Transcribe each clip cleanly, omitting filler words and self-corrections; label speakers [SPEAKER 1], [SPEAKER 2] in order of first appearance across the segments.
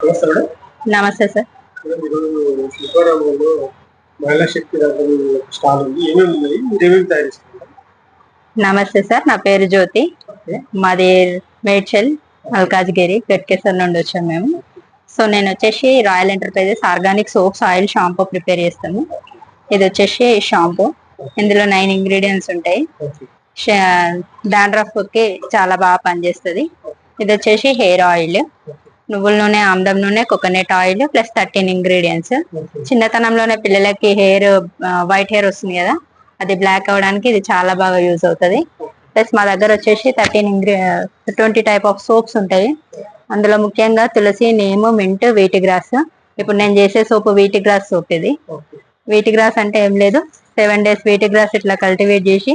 [SPEAKER 1] నమస్తే మేడం.
[SPEAKER 2] నమస్తే sir.
[SPEAKER 1] Madam, ఈరోజు శిల్పారామంలో మహిళా శక్తి దగ్గర స్టాల్ ఉంది. ఏమేమి ఉన్నాయి, మీరు ఏమేమి తయారు చేస్తున్నారు?
[SPEAKER 2] నమస్తే సార్, నా పేరు జ్యోతి. మాది మేడ్చల్ మల్కాజ్గిరి గట్కేసర్ నుండి వచ్చాము మేము. సో నేను వచ్చేసి royal enterprises organic soaps oil shampoo prepare చేస్తాము. ఇది వచ్చేసి షాంపూ, ఇందులో 9 ఇంగ్రీడియంట్స్ ఉంటాయి. డాండ్రఫ్ కి చాలా బాగా పనిచేస్తుంది. ఇది వచ్చేసి హెయిర్ ఆయిల్, నువ్వుల నూనె, ఆమ్లం నూనె, కోకోనట్ ఆయిల్ ప్లస్ 13 ఇంగ్రీడియంట్స్. చిన్నతనంలోనే పిల్లలకి వైట్ హెయిర్ వస్తుంది కదా, అది బ్లాక్ అవడానికి ఇది చాలా బాగా యూజ్ అవుతుంది. ప్లస్ మా దగ్గర వచ్చేసి 20 టైప్ ఆఫ్ సోప్స్ ఉంటాయి. అందులో ముఖ్యంగా తులసి, నేము, మింట్, వీటి గ్రాస్. ఇప్పుడు నేను చేసే సోప్ వీటి గ్రాస్ సోప్. ఇది వీటి గ్రాస్ అంటే ఏం లేదు, 7 days వీటి గ్రాస్ ఇట్లా కల్టివేట్ చేసి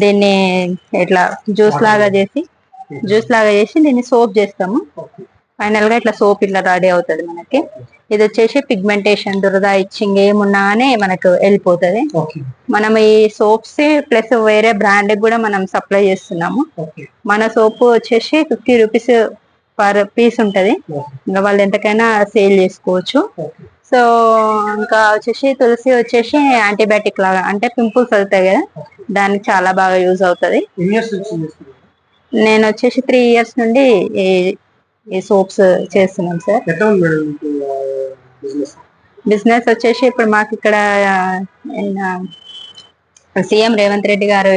[SPEAKER 2] దీన్ని ఇట్లా జ్యూస్ లాగా చేసి దీన్ని సోప్ చేస్తాము. ఫైనల్ గా ఇట్లా సోప్ ఇట్లా రెడీ అవుతుంది మనకి. ఇది వచ్చేసి పిగ్మెంటేషన్, దురద, ఇచ్చింగ్ ఏమున్నా అని మనకు వెళ్ళిపోతుంది. మనం ఈ సోప్స్ ప్లస్ వేరే బ్రాండ్ కూడా మనం సప్లై చేస్తున్నాము. మన సోప్ వచ్చేసి 50 రూపీస్ పర్ పీస్ ఉంటది. ఇంకా వాళ్ళు ఎంతకైనా సేల్ చేసుకోవచ్చు. సో ఇంకా వచ్చేసి తులసి వచ్చేసి యాంటీబయాటిక్ లాగా, అంటే పింపుల్స్ అవుతాయి కదా, దానికి చాలా బాగా యూజ్ అవుతుంది. నేను వచ్చేసి 3 years నుండి ఈ సోప్స్ చేస్తున్నాం సార్. బిజినెస్ వచ్చేసి ఇప్పుడు మాకు ఇక్కడ సీఎం రేవంత్ రెడ్డి గారు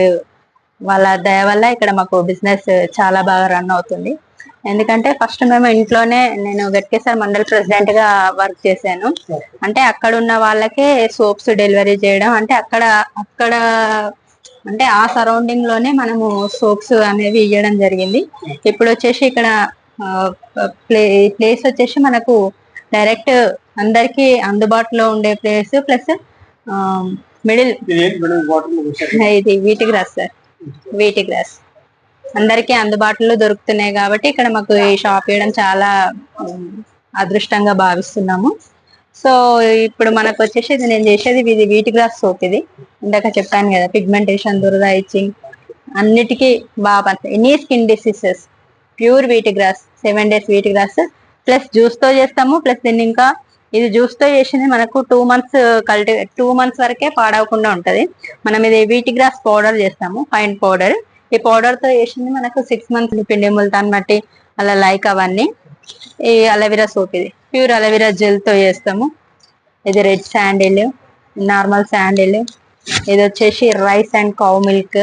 [SPEAKER 2] వాళ్ళ దయ వల్ల ఇక్కడ మాకు బిజినెస్ చాలా బాగా రన్ అవుతుంది. ఎందుకంటే ఫస్ట్ మేము ఇంట్లోనే, నేను గట్కేసర్ మండల్ ప్రెసిడెంట్ గా వర్క్ చేశాను. అంటే అక్కడ ఉన్న వాళ్ళకే సోప్స్ డెలివరీ చేయడం, అంటే అక్కడ అంటే ఆ సరౌండింగ్ లోనే మనము సోప్స్ అనేవి ఇవ్వడం జరిగింది. ఇప్పుడు వచ్చేసి ఇక్కడ ప్లేస్ వచ్చేసి మనకు డైరెక్ట్ అందరికి అందుబాటులో ఉండే ప్లేస్, ప్లస్ మిడిల్. ఇది వీటి గ్రాస్ సార్, వీటి గ్రాస్ అందరికి అందుబాటులో దొరుకుతున్నాయి కాబట్టి ఇక్కడ మాకు ఈ షాప్ వేయడం చాలా అదృష్టంగా భావిస్తున్నాము. సో ఇప్పుడు మనకు వచ్చేసి ఇది నేను చేసేది ఇది వీటి గ్రాస్ సోప్. ఇది ఇందాక చెప్పాను కదా, పిగ్మెంటేషన్, దురద, ఇచ్చింగ్ అన్నిటికీ బాగా ఎనీ స్కిన్ డిసీజెస్ ప్యూర్ వీటి గ్రాస్, 7 days వీటి గ్రాస్ ప్లస్ జ్యూస్ తో చేస్తాము. ప్లస్ దీన్ని ఇంకా ఇది జ్యూస్ తో చేసింది మనకు 2 months 2 months వరకే పాడవకుండా ఉంటది. మనం ఇది వీటి గ్రాస్ పౌడర్ చేస్తాము, ఫైన్ పౌడర్. ఈ పౌడర్ తో చేసింది మనకు 6 months పిండి, ముల్తాన్ మట్టి, అలా లైక్ అవన్నీ. ఈ అలోవెరా సోప్, ఇది ప్యూర్ అలోవెరా జెల్ తో చేస్తాము. ఇది రెడ్ శాండిల్, నార్మల్ శాండిల్. ఇది వచ్చేసి రైస్ అండ్ కౌ మిల్క్.